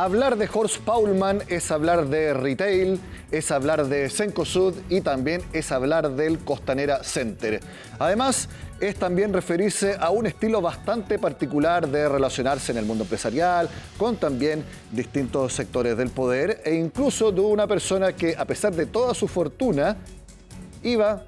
Hablar de Horst Paulmann es hablar de retail, es hablar de Cencosud y también es hablar del Costanera Center. Además, es también referirse a un estilo bastante particular de relacionarse en el mundo empresarial, con también distintos sectores del poder e incluso de una persona que, a pesar de toda su fortuna, iba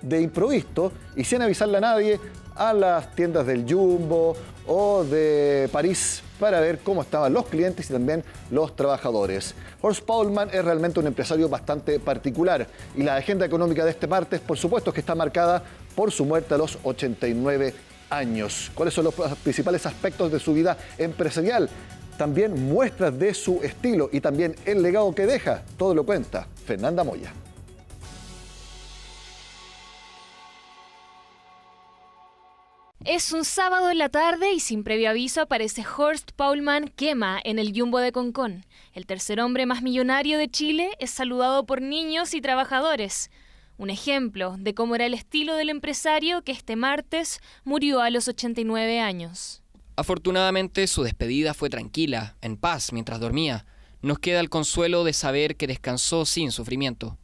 de improviso y sin avisarle a nadie a las tiendas del Jumbo o de París para ver cómo estaban los clientes y también los trabajadores. Horst Paulmann es realmente un empresario bastante particular y la agenda económica de este martes, por supuesto, que está marcada por su muerte a los 89 años. ¿Cuáles son los principales aspectos de su vida empresarial? También muestras de su estilo y también el legado que deja. Todo lo cuenta Fernanda Moya. Es un sábado en la tarde y sin previo aviso aparece Horst Paulmann quema en el Jumbo de Concón. El tercer hombre más millonario de Chile es saludado por niños y trabajadores. Un ejemplo de cómo era el estilo del empresario que este martes murió a los 89 años. Afortunadamente su despedida fue tranquila, en paz, mientras dormía. Nos queda el consuelo de saber que descansó sin sufrimiento.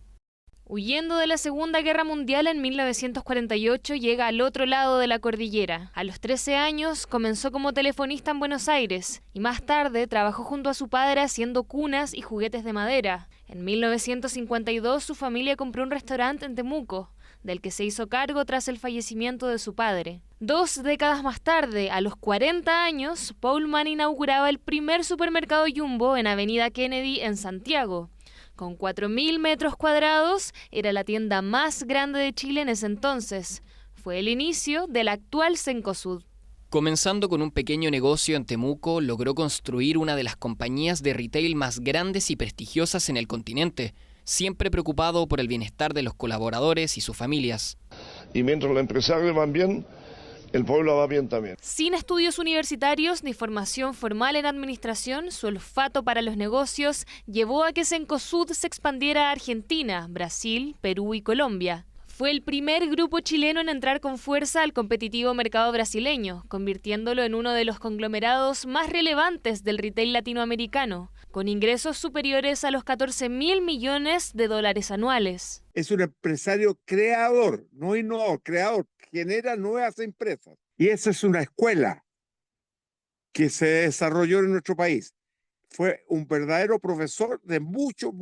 Huyendo de la Segunda Guerra Mundial en 1948, llega al otro lado de la cordillera. A los 13 años comenzó como telefonista en Buenos Aires y más tarde trabajó junto a su padre haciendo cunas y juguetes de madera. En 1952 su familia compró un restaurante en Temuco, del que se hizo cargo tras el fallecimiento de su padre. 2 décadas más tarde, a los 40 años, Paulmann inauguraba el primer supermercado Jumbo en Avenida Kennedy en Santiago. Con 4.000 metros cuadrados, era la tienda más grande de Chile en ese entonces. Fue el inicio del actual Cencosud. Comenzando con un pequeño negocio en Temuco, logró construir una de las compañías de retail más grandes y prestigiosas en el continente, siempre preocupado por el bienestar de los colaboradores y sus familias. Y mientras los empresarios van bien, el pueblo va bien también. Sin estudios universitarios ni formación formal en administración, su olfato para los negocios llevó a que Cencosud se expandiera a Argentina, Brasil, Perú y Colombia. Fue el primer grupo chileno en entrar con fuerza al competitivo mercado brasileño, convirtiéndolo en uno de los conglomerados más relevantes del retail latinoamericano, con ingresos superiores a los 14.000 millones de dólares anuales. Es un empresario creador, no innovador, creador, genera nuevas empresas. Y esa es una escuela que se desarrolló en nuestro país. Fue un verdadero profesor de muchos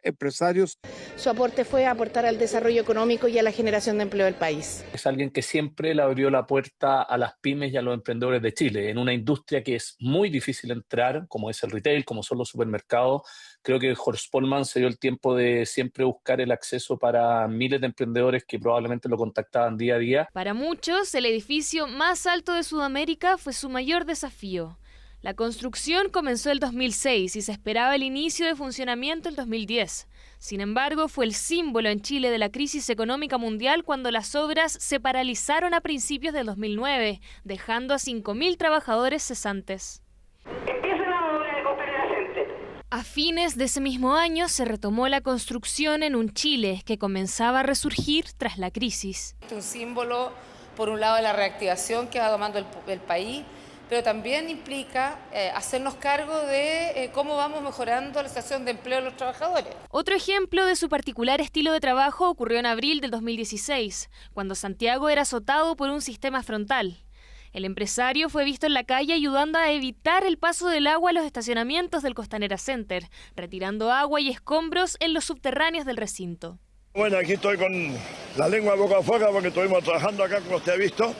empresarios. Su aporte fue aportar al desarrollo económico y a la generación de empleo del país. Es alguien que siempre le abrió la puerta a las pymes y a los emprendedores de Chile, en una industria que es muy difícil entrar, como es el retail, como son los supermercados. Creo que Horst Paulmann se dio el tiempo de siempre buscar el acceso para miles de emprendedores que probablemente lo contactaban día a día. Para muchos, el edificio más alto de Sudamérica fue su mayor desafío. La construcción comenzó el 2006 y se esperaba el inicio de funcionamiento el 2010. Sin embargo, fue el símbolo en Chile de la crisis económica mundial cuando las obras se paralizaron a principios del 2009, dejando a 5.000 trabajadores cesantes. Empieza la obra de Costanera Center. A fines de ese mismo año se retomó la construcción en un Chile que comenzaba a resurgir tras la crisis. Un símbolo, por un lado, de la reactivación que va tomando el país, pero también implica hacernos cargo de cómo vamos mejorando la situación de empleo de los trabajadores. Otro ejemplo de su particular estilo de trabajo ocurrió en abril del 2016, cuando Santiago era azotado por un sistema frontal. El empresario fue visto en la calle ayudando a evitar el paso del agua en los estacionamientos del Costanera Center, retirando agua y escombros en los subterráneos del recinto. Bueno, aquí estoy con la lengua boca afuera porque estuvimos trabajando acá, como usted ha visto.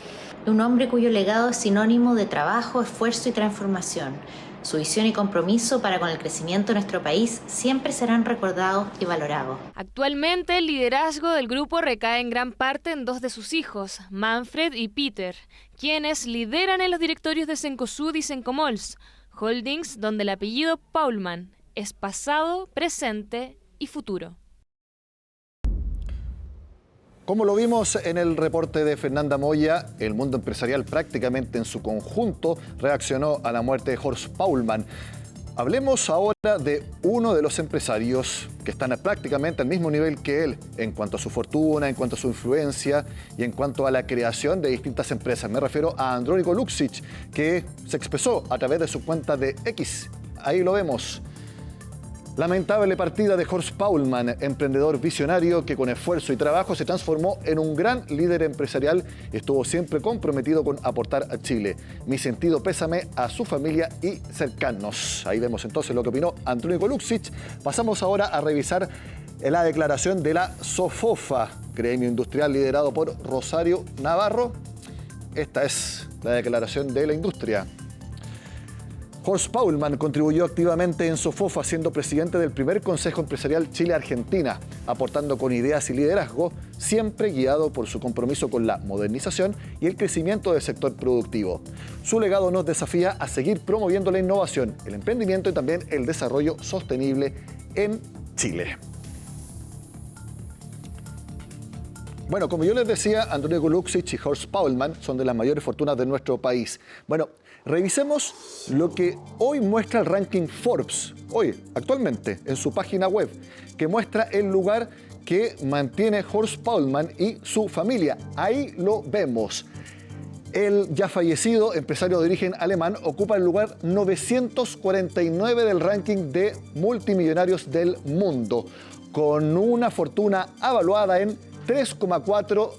Un hombre cuyo legado es sinónimo de trabajo, esfuerzo y transformación. Su visión y compromiso para con el crecimiento de nuestro país siempre serán recordados y valorados. Actualmente el liderazgo del grupo recae en gran parte en 2 de sus hijos, Manfred y Peter, quienes lideran en los directorios de Cencosud y Cencomols, holdings donde el apellido Paulmann es pasado, presente y futuro. Como lo vimos en el reporte de Fernanda Moya, el mundo empresarial prácticamente en su conjunto reaccionó a la muerte de Horst Paulmann. Hablemos ahora de uno de los empresarios que están prácticamente al mismo nivel que él en cuanto a su fortuna, en cuanto a su influencia y en cuanto a la creación de distintas empresas. Me refiero a Andrónico Luksic, que se expresó a través de su cuenta de X ahí lo vemos. Lamentable partida de Horst Paulmann, emprendedor visionario que con esfuerzo y trabajo se transformó en un gran líder empresarial y estuvo siempre comprometido con aportar a Chile. Mi sentido pésame a su familia y cercanos. Ahí vemos entonces lo que opinó Andrónico Luksic. Pasamos ahora a revisar la declaración de la SOFOFA, gremio industrial liderado por Rosario Navarro. Esta es la declaración de la industria. Horst Paulmann contribuyó activamente en SOFOFA siendo presidente del primer Consejo Empresarial Chile-Argentina, aportando con ideas y liderazgo, siempre guiado por su compromiso con la modernización y el crecimiento del sector productivo. Su legado nos desafía a seguir promoviendo la innovación, el emprendimiento y también el desarrollo sostenible en Chile. Bueno, como yo les decía, Andrónico Luksic y Horst Paulmann son de las mayores fortunas de nuestro país. Bueno, revisemos lo que hoy muestra el ranking Forbes, actualmente, en su página web, que muestra el lugar que mantiene Horst Paulmann y su familia. Ahí lo vemos. El ya fallecido empresario de origen alemán ocupa el lugar 949 del ranking de multimillonarios del mundo, con una fortuna avaluada en 3,4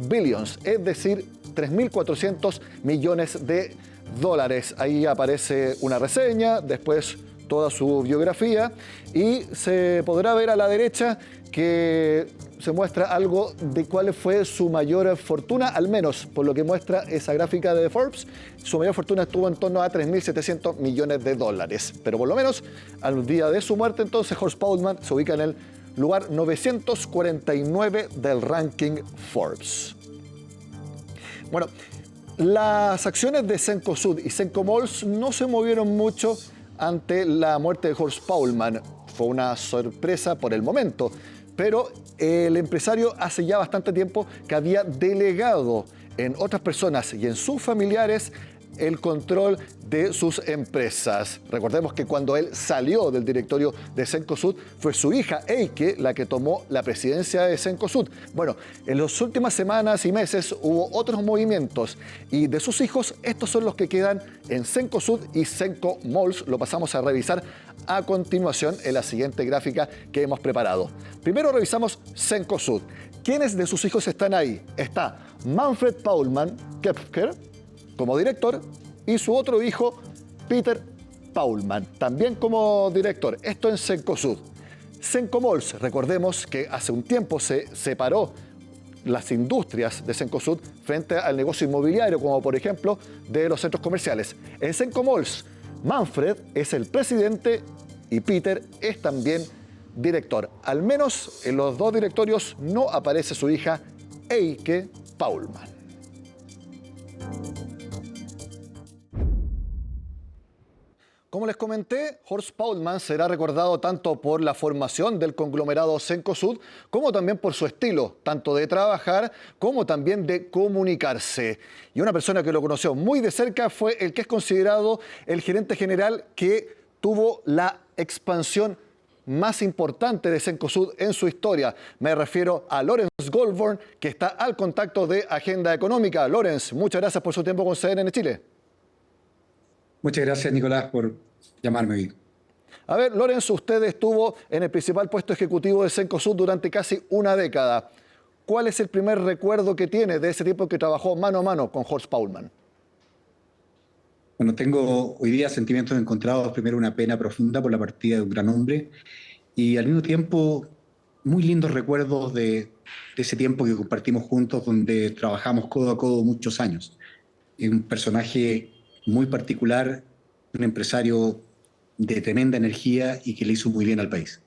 billions, es decir, 3.400 millones de dólares. Ahí aparece una reseña, después toda su biografía y se podrá ver a la derecha que se muestra algo de cuál fue su mayor fortuna, al menos por lo que muestra esa gráfica de Forbes. Su mayor fortuna estuvo en torno a 3.700 millones de dólares, pero por lo menos al día de su muerte entonces Horst Paulmann se ubica en el lugar 949 del ranking Forbes. Bueno, las acciones de Cencosud y Cencomols no se movieron mucho ante la muerte de Horst Paulmann. Fue una sorpresa por el momento, pero el empresario hace ya bastante tiempo que había delegado en otras personas y en sus familiares el control de sus empresas. Recordemos que cuando él salió del directorio de Cencosud, fue su hija Eike la que tomó la presidencia de Cencosud. Bueno, en las últimas semanas y meses hubo otros movimientos y de sus hijos, estos son los que quedan en Cencosud y Cencomols. Lo pasamos a revisar a continuación en la siguiente gráfica que hemos preparado. Primero revisamos Cencosud. ¿Quiénes de sus hijos están ahí? Está Manfred Paulmann Köpker como director y su otro hijo, Peter Paulmann, también como director. Esto en Cencosud. Cencomols, recordemos que hace un tiempo se separó las industrias de Cencosud frente al negocio inmobiliario, como por ejemplo de los centros comerciales. En Cencomols, Manfred es el presidente y Peter es también director. Al menos en los dos directorios no aparece su hija Eike Paulmann. Como les comenté, Horst Paulmann será recordado tanto por la formación del conglomerado Cencosud como también por su estilo, tanto de trabajar como también de comunicarse. Y una persona que lo conoció muy de cerca fue el que es considerado el gerente general que tuvo la expansión más importante de Cencosud en su historia. Me refiero a Lorenz Goldborn, que está al contacto de Agenda Económica. Lorenz, muchas gracias por su tiempo con CNN Chile. Muchas gracias, Nicolás, por llamarme hoy. A ver, Lorenz, usted estuvo en el principal puesto ejecutivo de Cencosud durante casi una década. ¿Cuál es el primer recuerdo que tiene de ese tiempo que trabajó mano a mano con Horst Paulmann? Bueno, tengo hoy día sentimientos encontrados. Primero, una pena profunda por la partida de un gran hombre y al mismo tiempo muy lindos recuerdos de ese tiempo que compartimos juntos, donde trabajamos codo a codo muchos años. Un personaje muy particular, un empresario de tremenda energía y que le hizo muy bien al país.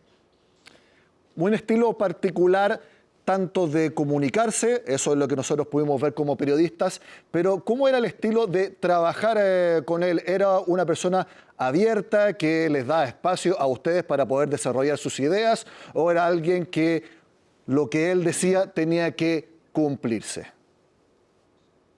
Un estilo particular tanto de comunicarse, eso es lo que nosotros pudimos ver como periodistas, pero ¿cómo era el estilo de trabajar con él? ¿Era una persona abierta que les da espacio a ustedes para poder desarrollar sus ideas o era alguien que lo que él decía tenía que cumplirse?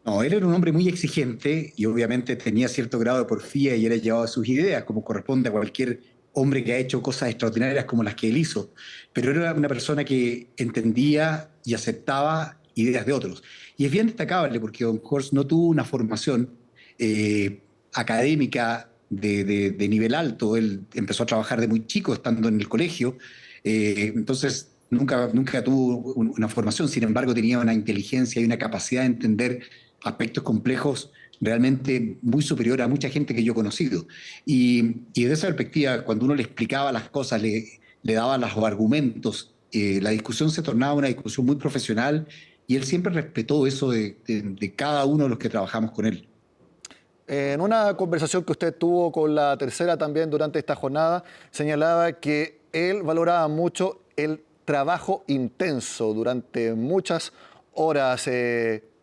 No, él era un hombre muy exigente y obviamente tenía cierto grado de porfía y era llevado a sus ideas, como corresponde a cualquier hombre que ha hecho cosas extraordinarias como las que él hizo. Pero era una persona que entendía y aceptaba ideas de otros. Y es bien destacable porque don Horst no tuvo una formación académica de nivel alto. Él empezó a trabajar de muy chico, estando en el colegio. Entonces, nunca tuvo una formación. Sin embargo, tenía una inteligencia y una capacidad de entender aspectos complejos realmente muy superior a mucha gente que yo he conocido. Y desde esa perspectiva, cuando uno le explicaba las cosas, le daba los argumentos, la discusión se tornaba una discusión muy profesional, y él siempre respetó eso de cada uno de los que trabajamos con él. En una conversación que usted tuvo con La Tercera también durante esta jornada, señalaba que él valoraba mucho el trabajo intenso durante muchas horas.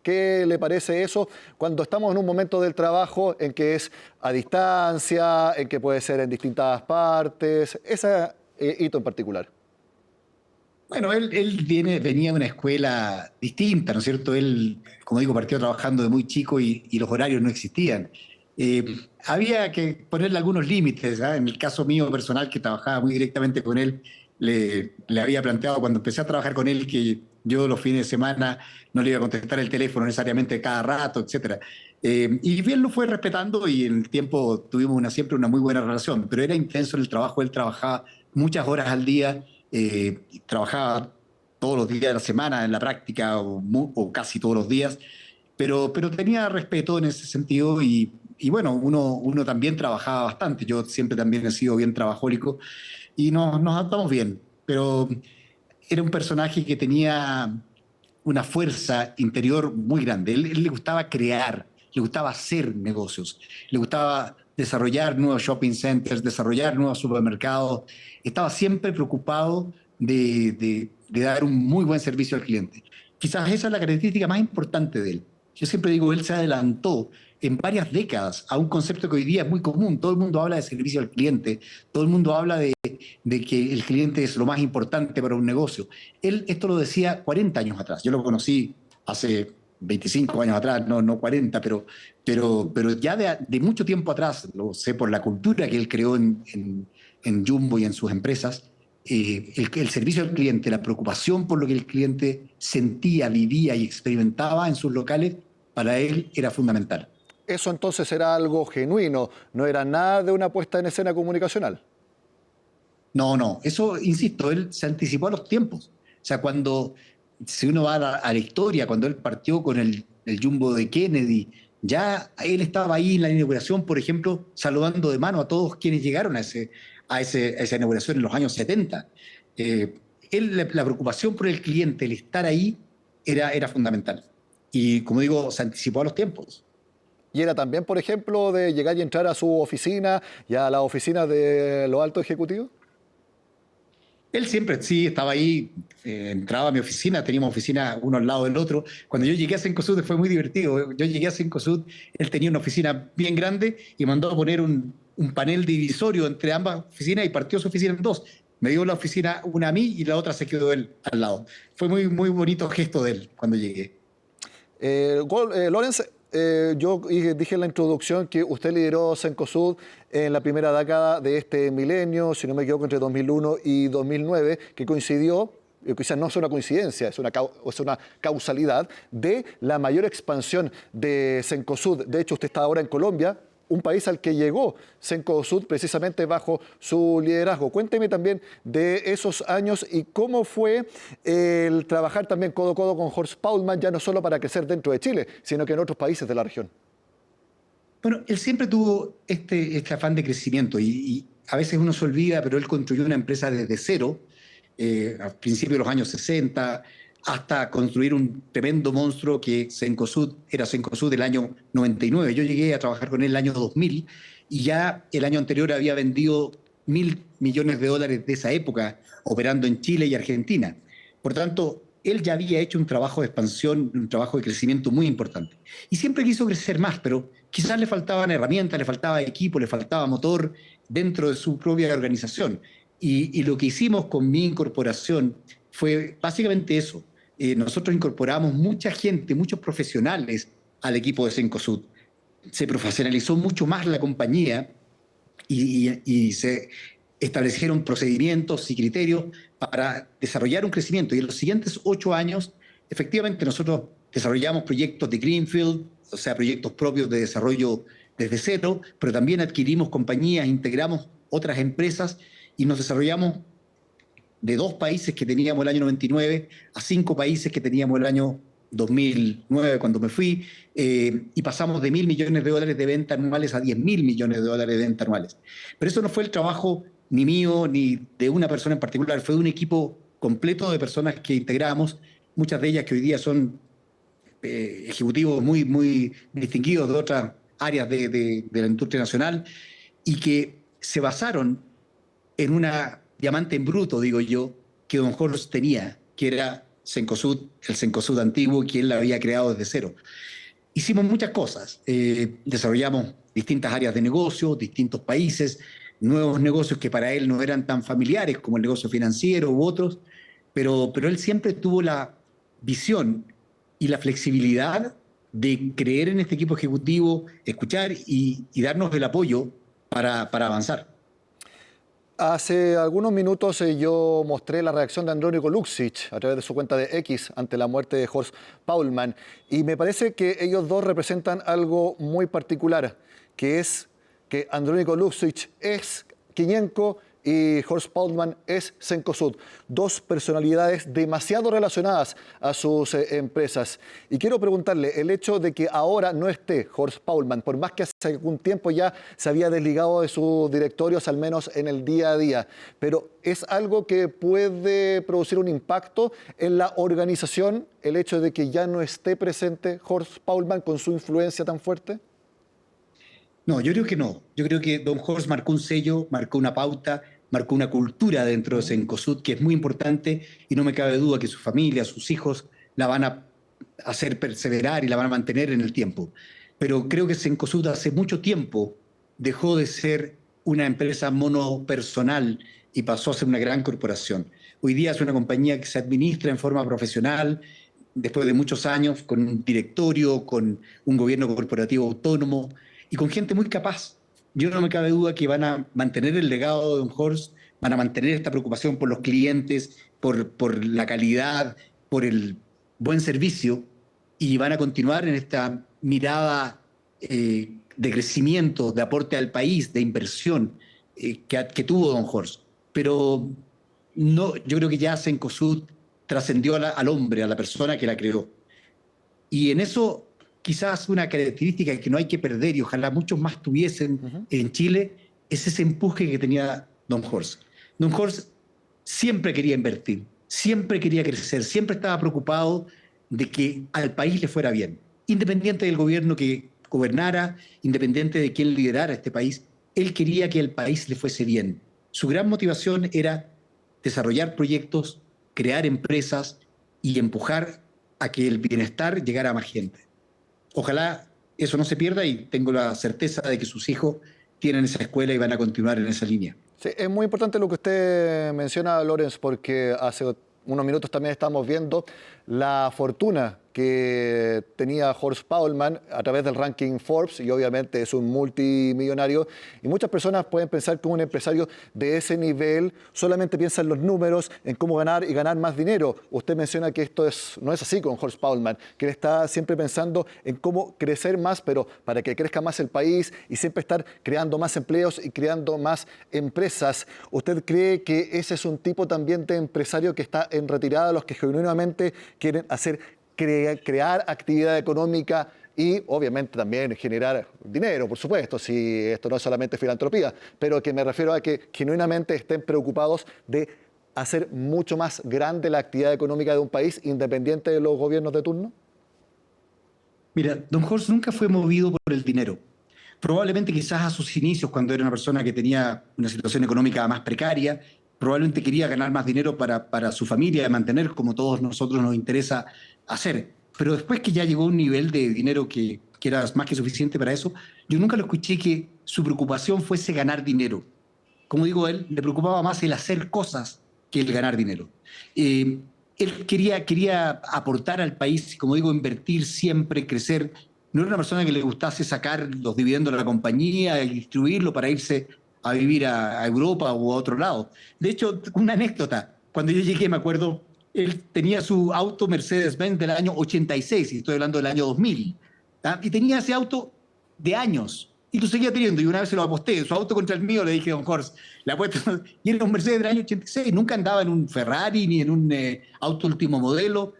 ¿Qué le parece eso cuando estamos en un momento del trabajo en que es a distancia, en que puede ser en distintas partes? Ese hito en particular. Bueno, él venía de una escuela distinta, ¿no es cierto? Él, como digo, partió trabajando de muy chico y los horarios no existían. Había que ponerle algunos límites, ¿eh? En el caso mío personal, que trabajaba muy directamente con él, le había planteado cuando empecé a trabajar con él que yo los fines de semana no le iba a contestar el teléfono necesariamente cada rato, etc. Y bien lo fue respetando, y en el tiempo tuvimos siempre una muy buena relación, pero era intenso el trabajo. Él trabajaba muchas horas al día, trabajaba todos los días de la semana en la práctica, o casi todos los días, pero tenía respeto en ese sentido, y bueno, uno también trabajaba bastante. Yo siempre también he sido bien trabajólico, y nos adaptamos bien, pero era un personaje que tenía una fuerza interior muy grande. Él le gustaba crear, le gustaba hacer negocios, le gustaba desarrollar nuevos shopping centers, desarrollar nuevos supermercados. Estaba siempre preocupado de dar un muy buen servicio al cliente. Quizás esa es la característica más importante de él. Yo siempre digo, él se adelantó en varias décadas a un concepto que hoy día es muy común. Todo el mundo habla de servicio al cliente, todo el mundo habla de que el cliente es lo más importante para un negocio. Él esto lo decía 40 años atrás. Yo lo conocí hace 25 años atrás, no 40, pero ya de mucho tiempo atrás, lo sé por la cultura que él creó en Jumbo y en sus empresas. El servicio al cliente, la preocupación por lo que el cliente sentía, vivía y experimentaba en sus locales, para él era fundamental. Eso entonces era algo genuino, no era nada de una puesta en escena comunicacional. No, eso, insisto, él se anticipó a los tiempos. O sea, si uno va a la historia, cuando él partió con el Jumbo de Kennedy, ya él estaba ahí en la inauguración, por ejemplo, saludando de mano a todos quienes llegaron a esa inauguración en los años 70. La preocupación por el cliente, el estar ahí, era fundamental. Y, como digo, se anticipó a los tiempos. Y era también, por ejemplo, de llegar y entrar a su oficina y a la oficina de los altos ejecutivos. Él siempre, sí, estaba ahí, entraba a mi oficina, teníamos oficina uno al lado del otro. Cuando yo llegué a Cencosud fue muy divertido. Yo llegué a Cencosud, él tenía una oficina bien grande y mandó a poner un panel divisorio entre ambas oficinas, y partió su oficina en dos. Me dio la oficina una a mí y la otra se quedó él al lado. Fue muy, muy bonito gesto de él cuando llegué. Lorenz, yo dije en la introducción que usted lideró Cencosud en la primera década de este milenio, si no me equivoco, entre 2001 y 2009, que coincidió, quizás no es una coincidencia, es una causalidad, de la mayor expansión de Cencosud. De hecho, usted está ahora en Colombia, un país al que llegó Cencosud precisamente bajo su liderazgo. Cuénteme también de esos años y cómo fue el trabajar también codo a codo con Horst Paulmann, ya no solo para crecer dentro de Chile, sino que en otros países de la región. Bueno, él siempre tuvo este afán de crecimiento, y a veces uno se olvida, pero él construyó una empresa desde cero, a principios de los años 60, hasta construir un tremendo monstruo que era Cencosud del año 99. Yo llegué a trabajar con él el año 2000, y ya el año anterior había vendido $1.000 millones de esa época, operando en Chile y Argentina. Por tanto, él ya había hecho un trabajo de expansión, un trabajo de crecimiento muy importante. Y siempre quiso crecer más, pero quizás le faltaban herramientas, le faltaba equipo, le faltaba motor dentro de su propia organización. Y lo que hicimos con mi incorporación fue básicamente eso. Nosotros incorporamos mucha gente, muchos profesionales al equipo de Cencosud. Se profesionalizó mucho más la compañía, y se establecieron procedimientos y criterios para desarrollar un crecimiento. Y en los siguientes 8 años, efectivamente, nosotros desarrollamos proyectos de Greenfield, o sea, proyectos propios de desarrollo desde cero, pero también adquirimos compañías, integramos otras empresas y nos desarrollamos de 2 países que teníamos el año 99 a 5 países que teníamos el año 2009 cuando me fui, y pasamos de $1.000 millones de venta anuales a $10.000 millones de venta anuales. Pero eso no fue el trabajo ni mío ni de una persona en particular, fue de un equipo completo de personas que integramos, muchas de ellas que hoy día son ejecutivos muy, muy distinguidos de otras áreas de la industria nacional y que se basaron en una diamante en bruto, digo yo, que Don Horst tenía, que era Cencosud, el Cencosud antiguo, que él la había creado desde cero. Hicimos muchas cosas, desarrollamos distintas áreas de negocio, distintos países, nuevos negocios que para él no eran tan familiares como el negocio financiero u otros, pero él siempre tuvo la visión y la flexibilidad de creer en este equipo ejecutivo, escuchar y darnos el apoyo para avanzar. Hace algunos minutos yo mostré la reacción de Andrónico Luksic a través de su cuenta de X ante la muerte de Horst Paulmann, y me parece que ellos dos representan algo muy particular, que es que Andrónico Luksic es Kiñenko y Horst Paulmann es Cencosud, dos personalidades demasiado relacionadas a sus empresas. Y quiero preguntarle, el hecho de que ahora no esté Horst Paulmann, por más que hace algún tiempo ya se había desligado de sus directorios, al menos en el día a día, pero ¿es algo que puede producir un impacto en la organización, el hecho de que ya no esté presente Horst Paulmann con su influencia tan fuerte? No, yo creo que no. Yo creo que Don Horst marcó un sello, marcó una pauta, marcó una cultura dentro de Cencosud que es muy importante y no me cabe duda que su familia, sus hijos la van a hacer perseverar y la van a mantener en el tiempo. Pero creo que Cencosud hace mucho tiempo dejó de ser una empresa monopersonal y pasó a ser una gran corporación. Hoy día es una compañía que se administra en forma profesional, después de muchos años, con un directorio, con un gobierno corporativo autónomo, y con gente muy capaz. Yo no me cabe duda que van a mantener el legado de Don Horst, van a mantener esta preocupación por los clientes, por la calidad, por el buen servicio, y van a continuar en esta mirada de crecimiento, de aporte al país, de inversión que tuvo Don Horst. Pero no, yo creo que ya Cencosud trascendió al hombre, a la persona que la creó. Y en eso quizás una característica que no hay que perder y ojalá muchos más tuviesen en Chile, es ese empuje que tenía Don Horst. Don Horst siempre quería invertir, siempre quería crecer, siempre estaba preocupado de que al país le fuera bien, independiente del gobierno que gobernara, independiente de quién liderara este país, él quería que al país le fuese bien. Su gran motivación era desarrollar proyectos, crear empresas y empujar a que el bienestar llegara a más gente. Ojalá eso no se pierda y tengo la certeza de que sus hijos tienen esa escuela y van a continuar en esa línea. Sí, es muy importante lo que usted menciona, Lorenz, porque hace unos minutos también estamos viendo la fortuna que tenía Horst Paulmann a través del ranking Forbes, y obviamente es un multimillonario, y muchas personas pueden pensar que un empresario de ese nivel solamente piensa en los números, en cómo ganar y ganar más dinero. Usted menciona que esto no es así con Horst Paulmann, que él está siempre pensando en cómo crecer más, pero para que crezca más el país y siempre estar creando más empleos y creando más empresas. ¿Usted cree que ese es un tipo también de empresario que está en retirada, los que genuinamente quieren crear actividad económica y obviamente también generar dinero, por supuesto, si esto no es solamente filantropía, pero que me refiero a que genuinamente estén preocupados de hacer mucho más grande la actividad económica de un país independiente de los gobiernos de turno? Mira, Don Horst nunca fue movido por el dinero. Probablemente quizás a sus inicios, cuando era una persona que tenía una situación económica más precaria, probablemente quería ganar más dinero para su familia, mantener como todos nosotros nos interesa hacer. Pero después que ya llegó a un nivel de dinero que era más que suficiente para eso, yo nunca lo escuché que su preocupación fuese ganar dinero. Como digo, él le preocupaba más el hacer cosas que el ganar dinero. Él quería aportar al país, como digo, invertir siempre, crecer. No era una persona que le gustase sacar los dividendos de la compañía y distribuirlo para irse a vivir a Europa o a otro lado. De hecho, una anécdota. Cuando yo llegué, me acuerdo, él tenía su auto Mercedes-Benz del año 86, y estoy hablando del año 2000. ¿tá? Y tenía ese auto de años. Y lo seguía teniendo, y una vez se lo aposté, su auto contra el mío, le dije a don Horst, la apuesta, y era un Mercedes del año 86, nunca andaba en un Ferrari ni en un auto último modelo.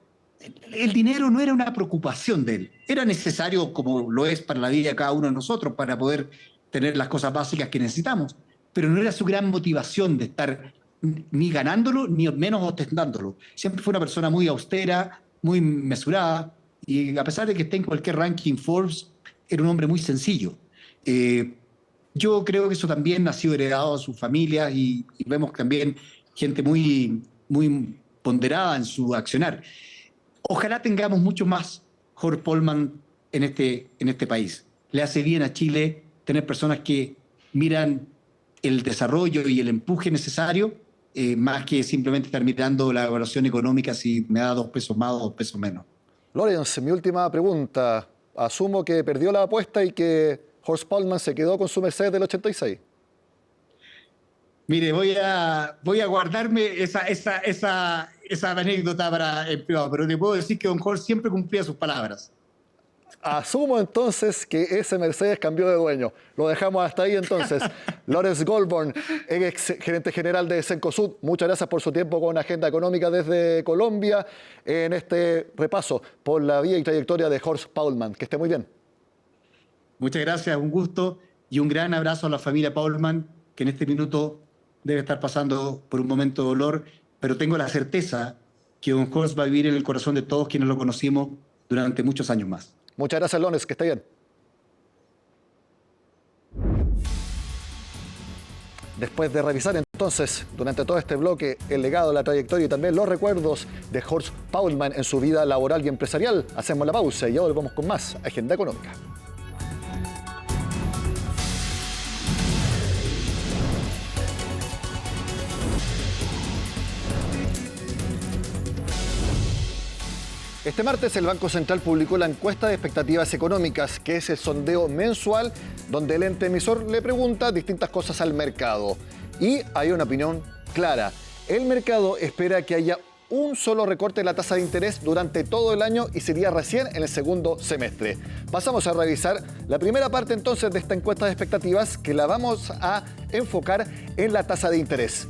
El dinero no era una preocupación de él, era necesario, como lo es para la vida de cada uno de nosotros, para poder tener las cosas básicas que necesitamos, pero no era su gran motivación de estar ni ganándolo, ni menos ostentándolo. Siempre fue una persona muy austera, muy mesurada, y a pesar de que esté en cualquier ranking Forbes, era un hombre muy sencillo. Yo creo que eso también ha sido heredado a su familia y vemos también gente muy, muy ponderada en su accionar. Ojalá tengamos mucho más Horst Polman en este país. Le hace bien a Chile tener personas que miran el desarrollo y el empuje necesario, más que simplemente estar mirando la evaluación económica si me da 2 pesos más o 2 pesos menos. Lorenz, mi última pregunta. Asumo que perdió la apuesta y que Horst Polman se quedó con su Mercedes del 86. Mire, voy a guardarme esa anécdota para el privado, pero le puedo decir que don Horst siempre cumplía sus palabras. Asumo entonces que ese Mercedes cambió de dueño. Lo dejamos hasta ahí entonces. Lorenz Goldborn, ex gerente general de Cencosud, muchas gracias por su tiempo con Agenda Económica desde Colombia en este repaso por la vida y trayectoria de Horst Polman. Que esté muy bien. Muchas gracias, un gusto y un gran abrazo a la familia Polman, que en este minuto debe estar pasando por un momento de dolor, pero tengo la certeza que don Horst va a vivir en el corazón de todos quienes lo conocimos durante muchos años más. Muchas gracias, Lorenz, que esté bien. Después de revisar entonces durante todo este bloque el legado, la trayectoria y también los recuerdos de Horst Polman en su vida laboral y empresarial, hacemos la pausa y ya volvemos con más Agenda Económica. Este martes el Banco Central publicó la encuesta de expectativas económicas, que es el sondeo mensual donde el ente emisor le pregunta distintas cosas al mercado. Y hay una opinión clara. El mercado espera que haya un solo recorte de la tasa de interés durante todo el año y sería recién en el segundo semestre. Pasamos a revisar la primera parte entonces de esta encuesta de expectativas, que la vamos a enfocar en la tasa de interés.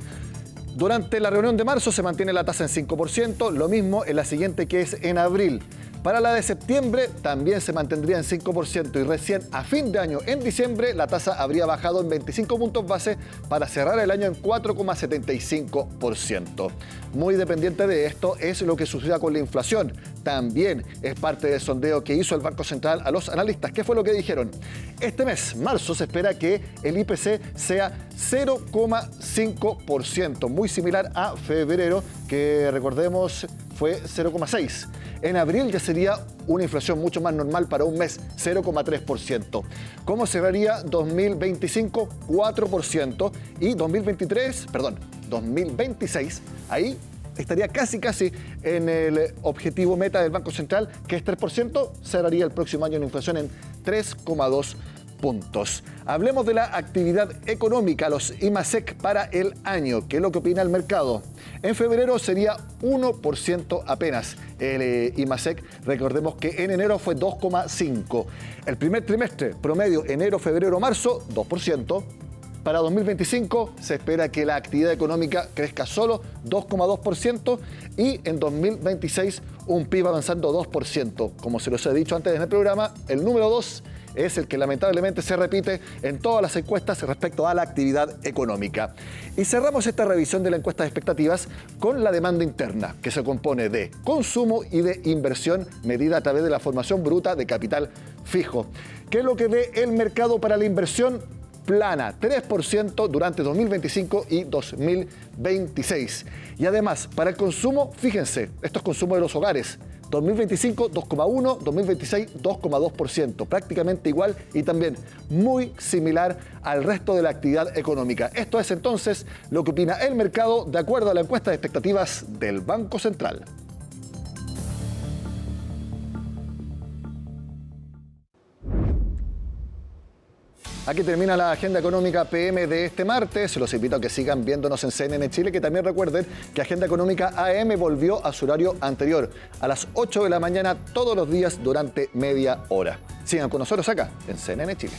Durante la reunión de marzo se mantiene la tasa en 5%, lo mismo en la siguiente, que es en abril. Para la de septiembre también se mantendría en 5% y recién a fin de año, en diciembre, la tasa habría bajado en 25 puntos base para cerrar el año en 4,75%. Muy dependiente de esto es lo que suceda con la inflación. También es parte del sondeo que hizo el Banco Central a los analistas. ¿Qué fue lo que dijeron? Este mes, marzo, se espera que el IPC sea 0,5%, muy similar a febrero, que recordemos fue 0,6%. En abril ya sería una inflación mucho más normal para un mes, 0,3%. ¿Cómo cerraría 2025? 4%. Y 2026, ahí estaría casi en el objetivo meta del Banco Central, que es 3%, cerraría el próximo año en inflación en 3,2%. puntos. Hablemos de la actividad económica, los IMASEC para el año. ¿Qué es lo que opina el mercado? En febrero sería 1% apenas el IMASEC. Recordemos que en enero fue 2,5%. El primer trimestre, promedio, enero, febrero, marzo, 2%. Para 2025 se espera que la actividad económica crezca solo 2,2% y en 2026 un PIB avanzando 2%. Como se los he dicho antes en el programa, el número 2 es el que lamentablemente se repite en todas las encuestas respecto a la actividad económica. Y cerramos esta revisión de la encuesta de expectativas con la demanda interna, que se compone de consumo y de inversión medida a través de la formación bruta de capital fijo. ¿Qué es lo que ve el mercado para la inversión? Plana, 3% durante 2025 y 2026. Y además, para el consumo, fíjense, esto es consumo de los hogares. 2025, 2,1%, 2026, 2,2%, prácticamente igual y también muy similar al resto de la actividad económica. Esto es entonces lo que opina el mercado de acuerdo a la encuesta de expectativas del Banco Central. Aquí termina la agenda económica PM de este martes. Los invito a que sigan viéndonos en CNN Chile, que también recuerden que Agenda Económica AM volvió a su horario anterior, a las 8 de la mañana todos los días durante media hora. Sigan con nosotros acá en CNN Chile.